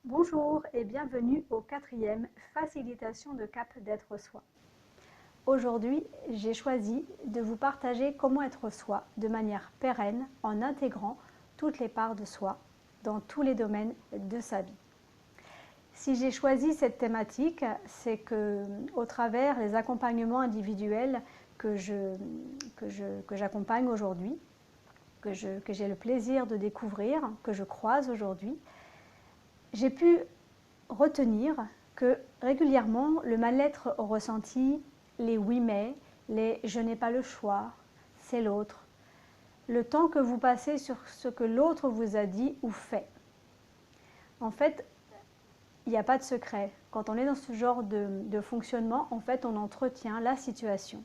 Bonjour et bienvenue au 4e Facilitation de cap d'être soi. Aujourd'hui, j'ai choisi de vous partager comment être soi de manière pérenne en intégrant toutes les parts de soi dans tous les domaines de sa vie. Si j'ai choisi cette thématique, c'est que au travers des accompagnements individuels que j'accompagne aujourd'hui, que j'ai le plaisir de découvrir, que je croise aujourd'hui, j'ai pu retenir que régulièrement le mal-être ressenti, les oui mais, les je n'ai pas le choix, c'est l'autre, le temps que vous passez sur ce que l'autre vous a dit ou fait. En fait, il n'y a pas de secret. Quand on est dans ce genre de fonctionnement, en fait, on entretient la situation.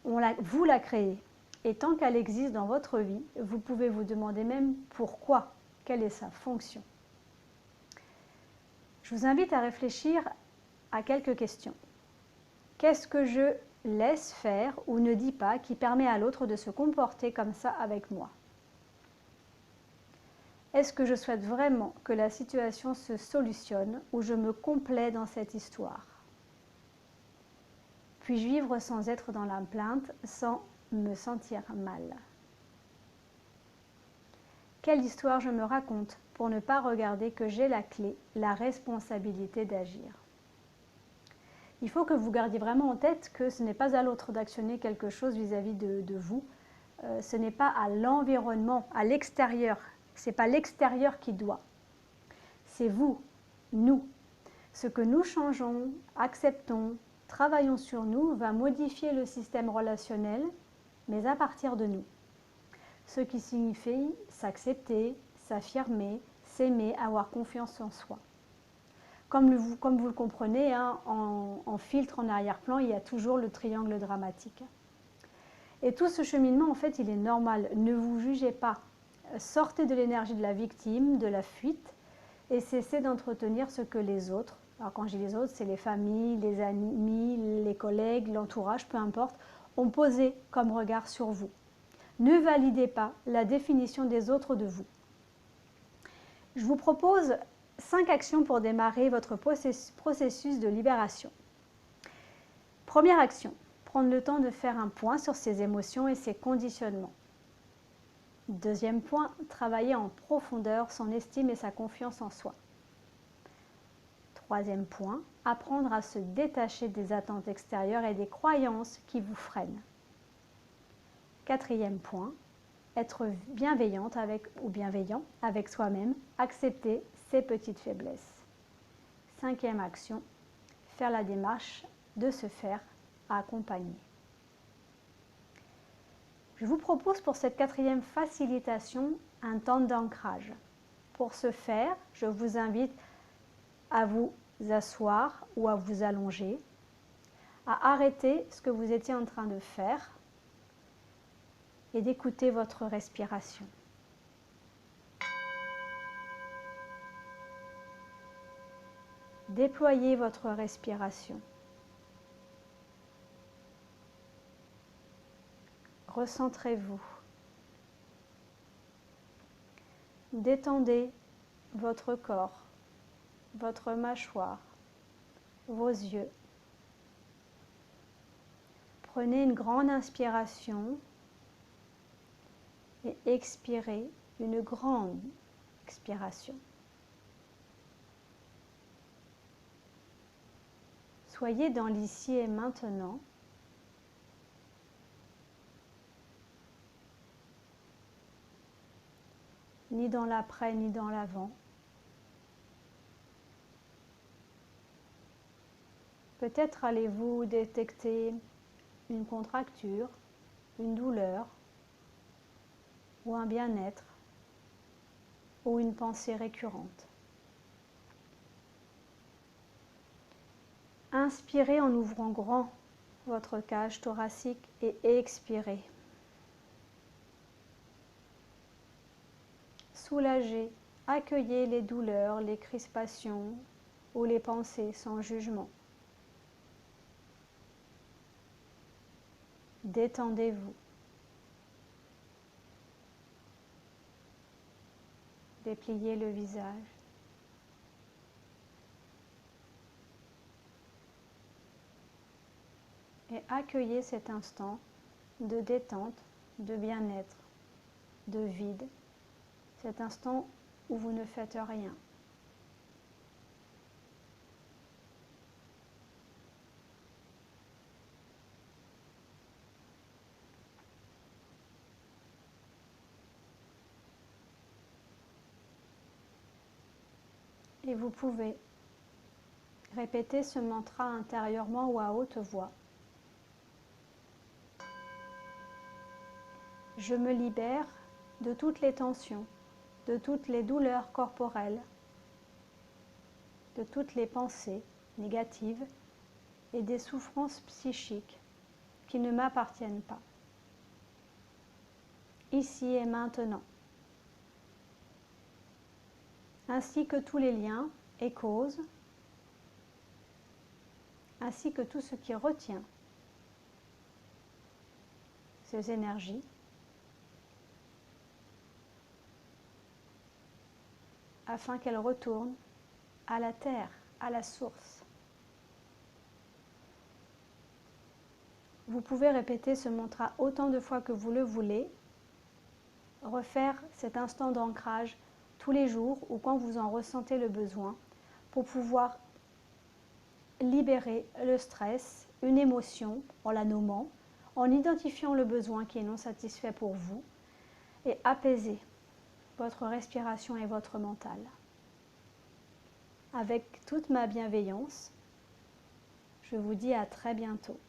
Vous la créez. Et tant qu'elle existe dans votre vie, vous pouvez vous demander même pourquoi, quelle est sa fonction. Je vous invite à réfléchir à quelques questions. Qu'est-ce que je laisse faire ou ne dis pas qui permet à l'autre de se comporter comme ça avec moi? Est-ce que je souhaite vraiment que la situation se solutionne ou je me complais dans cette histoire? Puis-je vivre sans être dans la plainte, sans me sentir mal? Quelle histoire je me raconte pour ne pas regarder que j'ai la clé, la responsabilité d'agir? Il faut que vous gardiez vraiment en tête que ce n'est pas à l'autre d'actionner quelque chose vis-à-vis de vous. Ce n'est pas à l'environnement, à l'extérieur. Ce n'est pas l'extérieur qui doit. C'est vous, nous. Ce que nous changeons, acceptons, travaillons sur nous va modifier le système relationnel, mais à partir de nous. Ce qui signifie s'accepter, s'affirmer, s'aimer, avoir confiance en soi. Comme vous le comprenez, hein, en filtre, en arrière-plan, il y a toujours le triangle dramatique. Et tout ce cheminement, en fait, il est normal. Ne vous jugez pas. Sortez de l'énergie de la victime, de la fuite, et cessez d'entretenir ce que les autres, alors quand je dis les autres, c'est les familles, les amis, les collègues, l'entourage, peu importe, ont posé comme regard sur vous. Ne validez pas la définition des autres de vous. Je vous propose 5 actions pour démarrer votre processus de libération. Première action, prendre le temps de faire un point sur ses émotions et ses conditionnements. Deuxième point, travailler en profondeur son estime et sa confiance en soi. Troisième point, apprendre à se détacher des attentes extérieures et des croyances qui vous freinent. Quatrième point, être bienveillante ou bienveillant avec soi-même, accepter ses petites faiblesses. Cinquième action, faire la démarche de se faire accompagner. Je vous propose pour cette 4e facilitation un temps d'ancrage. Pour ce faire, je vous invite à vous asseoir ou à vous allonger, à arrêter ce que vous étiez en train de faire et d'écouter votre respiration. Déployez votre respiration. Recentrez-vous. Détendez votre corps, votre mâchoire, vos yeux. Prenez une grande inspiration et expirez une grande expiration. Soyez dans l'ici et maintenant. Ni dans l'après, ni dans l'avant. Peut-être allez-vous détecter une contracture, une douleur, ou un bien-être, ou une pensée récurrente. Inspirez en ouvrant grand votre cage thoracique et expirez. soulagez, accueillez les douleurs, les crispations ou les pensées sans jugement. Détendez-vous. Dépliez le visage. Et accueillez cet instant de détente, de bien-être, de vide, cet instant où vous ne faites rien. Et vous pouvez répéter ce mantra intérieurement ou à haute voix. Je me libère de toutes les tensions, de toutes les douleurs corporelles, de toutes les pensées négatives et des souffrances psychiques qui ne m'appartiennent pas. Ici et maintenant. Ainsi que tous les liens et causes, ainsi que tout ce qui retient ces énergies, afin qu'elles retournent à la terre, à la source. Vous pouvez répéter ce mantra autant de fois que vous le voulez, refaire cet instant d'ancrage tous les jours ou quand vous en ressentez le besoin pour pouvoir libérer le stress, une émotion en la nommant, en identifiant le besoin qui est non satisfait pour vous et apaiser votre respiration et votre mental. Avec toute ma bienveillance, je vous dis à très bientôt.